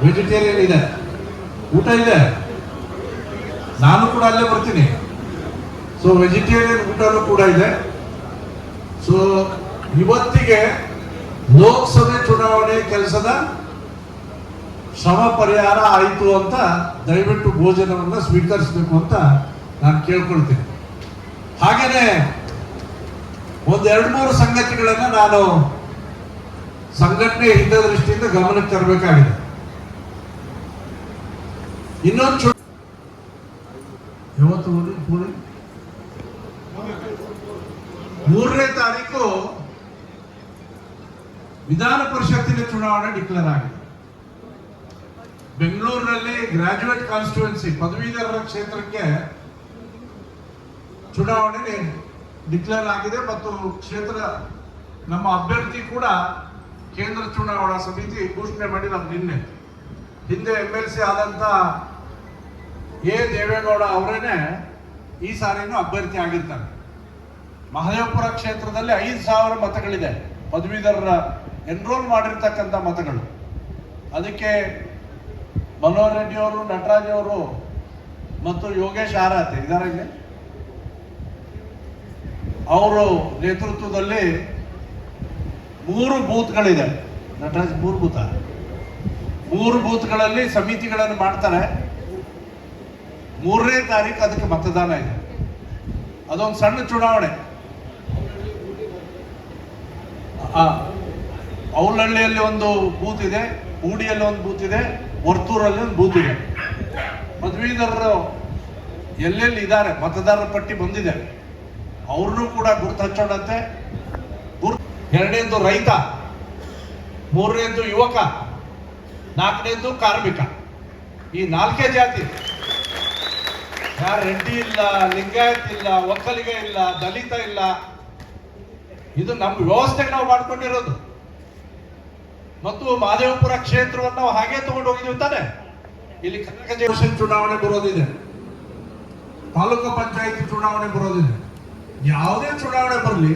Vegetarian ಇದೆ, ಊಟ ಇದೆ, ನಾನು ಕೂಡ ಅಲ್ಲೇ ಬರ್ತೀನಿ. ಸೊ ವೆಜಿಟೇರಿಯನ್ ಊಟನೂ ಕೂಡ ಇದೆ. ಸೊ ಇವತ್ತಿಗೆ ಲೋಕಸಭೆ ಚುನಾವಣೆ ಕೆಲಸದ ಶ್ರಮ ಪರಿಹಾರ ಆಯಿತು ಅಂತ ದಯವಿಟ್ಟು ಭೋಜನವನ್ನು ಸ್ವೀಕರಿಸಬೇಕು ಅಂತ ನಾನು ಕೇಳ್ಕೊಳ್ತೀನಿ. ಹಾಗೇನೆ ಒಂದೆರಡು ಮೂರು ಸಂಗತಿಗಳನ್ನು ನಾನು ಸಂಘಟನೆ ಹಿತದೃಷ್ಟಿಯಿಂದ ಗಮನಕ್ಕೆ ತರಬೇಕಾಗಿದೆ. ಇನ್ನೊಂದು ಇವತ್ತು 3ನೇ ತಾರೀಕು ವಿಧಾನ ಪರಿಷತ್ತಿನ ಚುನಾವಣೆ ಡಿಕ್ಲೇರ್ ಆಗಿದೆ. ಬೆಂಗಳೂರಿನಲ್ಲಿ ಗ್ರಾಜುಯೇಟ್ ಕಾನ್ಸ್ಟಿಟ್ಯೂನ್ಸಿ ಪದವೀಧರರ ಕ್ಷೇತ್ರಕ್ಕೆ ಚುನಾವಣೆ ಡಿಕ್ಲೇರ್ ಆಗಿದೆ ಮತ್ತು ಕ್ಷೇತ್ರ ನಮ್ಮ ಅಭ್ಯರ್ಥಿ ಕೂಡ ಕೇಂದ್ರ ಚುನಾವಣಾ ಸಮಿತಿ ಘೋಷಣೆ ಮಾಡಿ ನಮ್ಗೆ ನಿನ್ನೆ ಹಿಂದೆ MLC ಆದಂತ ದೇವೇಗೌಡ ಅವರೇನೆ ಈ ಸಾರಿನೂ ಅಭ್ಯರ್ಥಿ ಆಗಿರ್ತಾರೆ. ಮಹದೇವಪುರ ಕ್ಷೇತ್ರದಲ್ಲಿ 5,000 ಮತಗಳಿದೆ, ಪದವೀಧರರ ಎನ್ರೋಲ್ ಮಾಡಿರ್ತಕ್ಕಂಥ ಮತಗಳು. ಅದಕ್ಕೆ ಮನೋಹರ್ ರೆಡ್ಡಿ ಅವರು, ನಟರಾಜ್ ಅವರು ಮತ್ತು ಯೋಗೇಶ್ ಆರಾತೆ ಇದ್ದಾರೆ. ಅವರು ನೇತೃತ್ವದಲ್ಲಿ 3 ಬೂತ್ಗಳಿದೆ. ನಟರಾಜ್ 3 ಬೂತ್, 3 ಬೂತ್ಗಳಲ್ಲಿ ಸಮಿತಿಗಳನ್ನು ಮಾಡ್ತಾರೆ. 3ನೇ ತಾರೀಕು ಅದಕ್ಕೆ ಮತದಾನ ಇದೆ. ಅದೊಂದು ಸಣ್ಣ ಚುನಾವಣೆ. ಔಲಹಳ್ಳಿಯಲ್ಲಿ ಒಂದು ಬೂತ್ ಇದೆ, ಊಡಿಯಲ್ಲಿ ಒಂದು ಬೂತ್ ಇದೆ, ವರ್ತೂರಲ್ಲಿ ಒಂದು ಬೂತ್ ಇದೆ. ಪದವೀಧರರು ಎಲ್ಲೆಲ್ಲಿ ಇದ್ದಾರೆ, ಮತದಾರರ ಪಟ್ಟಿ ಬಂದಿದೆ, ಅವ್ರನ್ನೂ ಕೂಡ ಗುರುತು ಹಚ್ಚೋಣಂತೆ. ಎರಡನೇದು ರೈತ, 3ನೇದು ಯುವಕ, 4ನೇದು ಕಾರ್ಮಿಕ. ಈ 4 ಜಾತಿ, ಯಾರು ರೆಡ್ಡಿ ಇಲ್ಲ, ಲಿಂಗಾಯತ್ ಇಲ್ಲ, ಒಕ್ಕಲಿಗ ಇಲ್ಲ, ದಲಿತ ಇಲ್ಲ. ಇದು ನಮ್ಮ ವ್ಯವಸ್ಥೆಗೆ ನಾವು ಮಾಡ್ಕೊಂಡಿರೋದು. ಮತ್ತು ಮಹದೇವಪುರ ಕ್ಷೇತ್ರವನ್ನು ನಾವು ಹಾಗೆ ತಗೊಂಡು ಹೋಗಿದ್ದೀವಿ ತಾನೆ. ಇಲ್ಲಿ ಕನಕ ಚುನಾವಣೆ ಬರೋದಿದೆ, ತಾಲೂಕು ಪಂಚಾಯತಿ ಚುನಾವಣೆ ಬರೋದಿದೆ. ಯಾವುದೇ ಚುನಾವಣೆ ಬರಲಿ,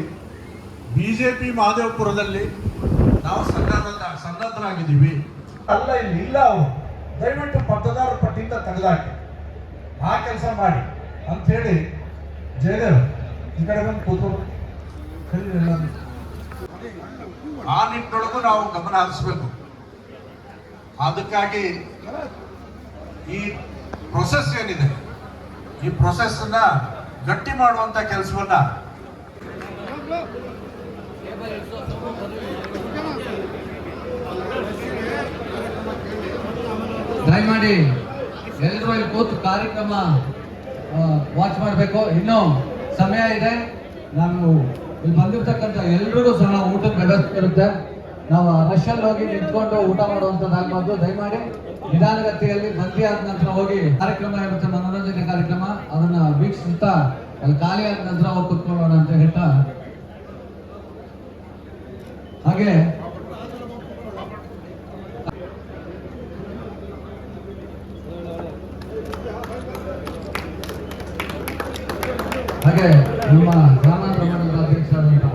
ಬಿಜೆಪಿ ಮಹದೇವಪುರದಲ್ಲಿ ನಾವು ಸನ್ನದ್ಧರಾಗಿದ್ದೀವಿ. ಅಲ್ಲ, ಇಲ್ಲಿ ಇಲ್ಲ. ಅವರು ದಯವಿಟ್ಟು ಮತದಾರರ ಪಟ್ಟಿಯಿಂದ ತೆಗೆದಾಕಿ, ಆ ಕೆಲಸ ಮಾಡಿ ಅಂತ ಹೇಳಿ ಜಯದೇವ್ ಈ ಕಡೆ ಬಂದು ಕೂತು ಆ ನಿಟ್ಟಿನೊಳಗೂ ನಾವು ಗಮನ ಹರಿಸಬೇಕು. ಅದಕ್ಕಾಗಿ ಈ ಪ್ರೊಸೆಸ್ ಏನಿದೆ, ಈ ಪ್ರೊಸೆಸ್ ಅನ್ನ ಗಟ್ಟಿ ಮಾಡುವಂತ ಕೆಲಸವನ್ನ ದಯಮಾಡಿ ಎಲ್ಲರೂ ಇಲ್ಲಿ ಕೂತು ಕಾರ್ಯಕ್ರಮ ವಾಚ್ ಮಾಡಬೇಕು. ಇನ್ನೂ ಸಮಯ ಇದೆ. ನಾವು ಇಲ್ಲಿ ಬಂದಿರ್ತಕ್ಕಂಥ ಎಲ್ರಿಗೂ ಸಹ ಊಟದ ವ್ಯವಸ್ಥೆ ಇರುತ್ತೆ. ನಾವು ರಶಲ್ಲಿ ಹೋಗಿ ನಿಂತ್ಕೊಂಡು ಊಟ ಮಾಡುವಂಥದ್ದಾಗಬಾರ್ದು. ದಯಮಾಡಿ ನಿಧಾನಗತಿಯಲ್ಲಿ ಬಂದಿ ಆದ ನಂತರ ಹೋಗಿ ಕಾರ್ಯಕ್ರಮ ಇರುತ್ತೆ, ಮನೋರಂಜನೆ ಕಾರ್ಯಕ್ರಮ, ಅದನ್ನ ವೀಕ್ಷಿಸುತ್ತಾ ಅಲ್ಲಿ ಖಾಲಿ ಆದ ನಂತರ ಹೋಗಿ ಕುತ್ಕೊಳ್ಳೋಣ ಅಂತ ಹೇಳ್ತಾ, ಹಾಗೆ ನಮ್ಮ ಗ್ರಾಮಾಂತರ ಮಂಡಲದ ಅಧ್ಯಕ್ಷರಾದಂತಹ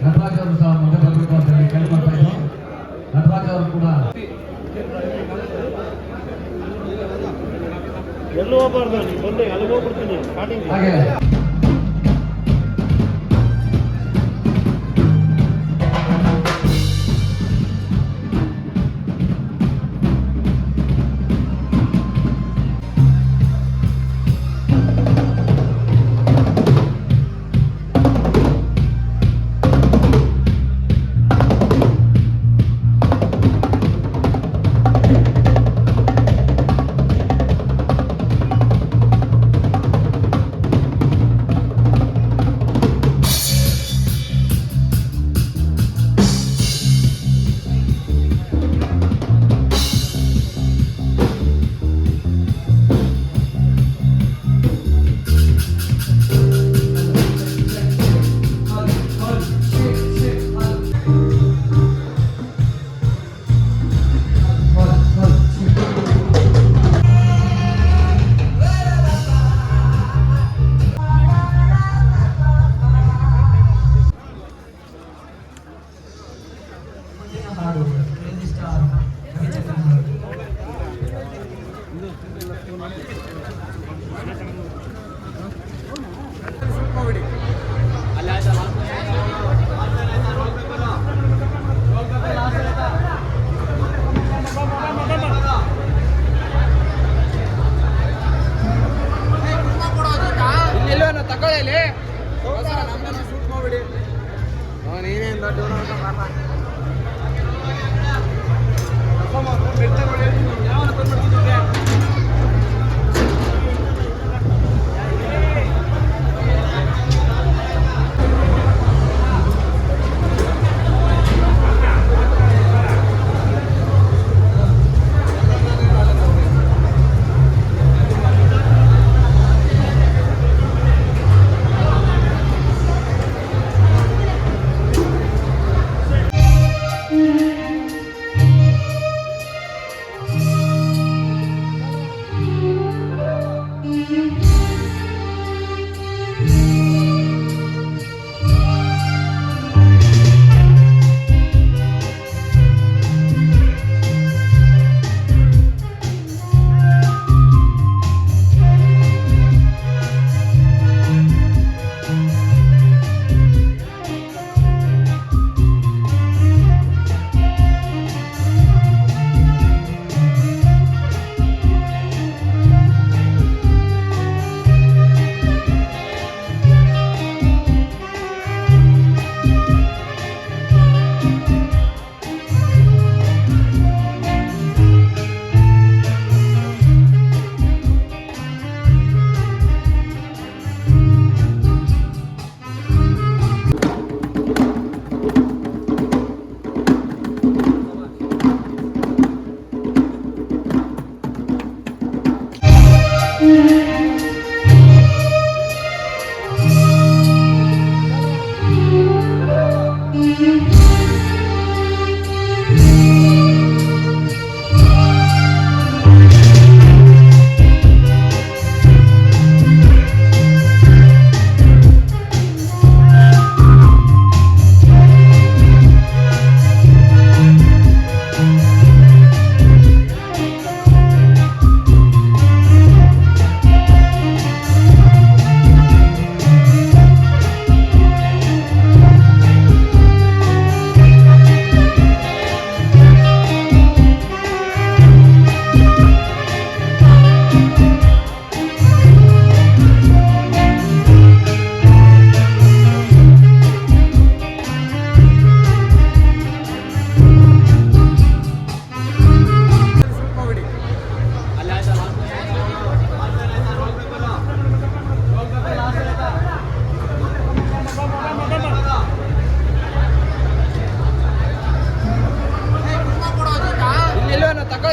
ನಟರಾಜ್ ಅವರು ಸಹ ಮುಂದೆ ಬರಬೇಕು ಅಂತ ಹೇಳಿ ಕೇಳ್ಕೊಳ್ತಾ ಇದ್ರು. ನಟರಾಜ್ ಅವರು ಕೂಡ ಹಾಗೆ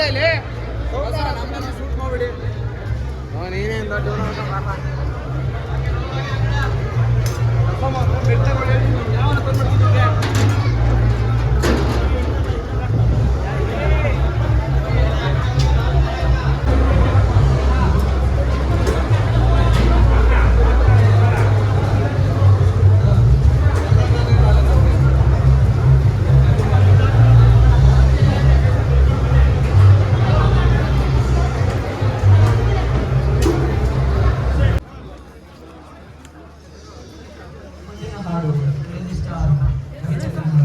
ಇಲ್ಲಿ ಶೂಟ್ ಮಾಡ್ಬಿಡಿ ನೀನೇನು ಹಾಡು ಸ್ಟಾರ್ ರವಿಚಂದ್ರನ್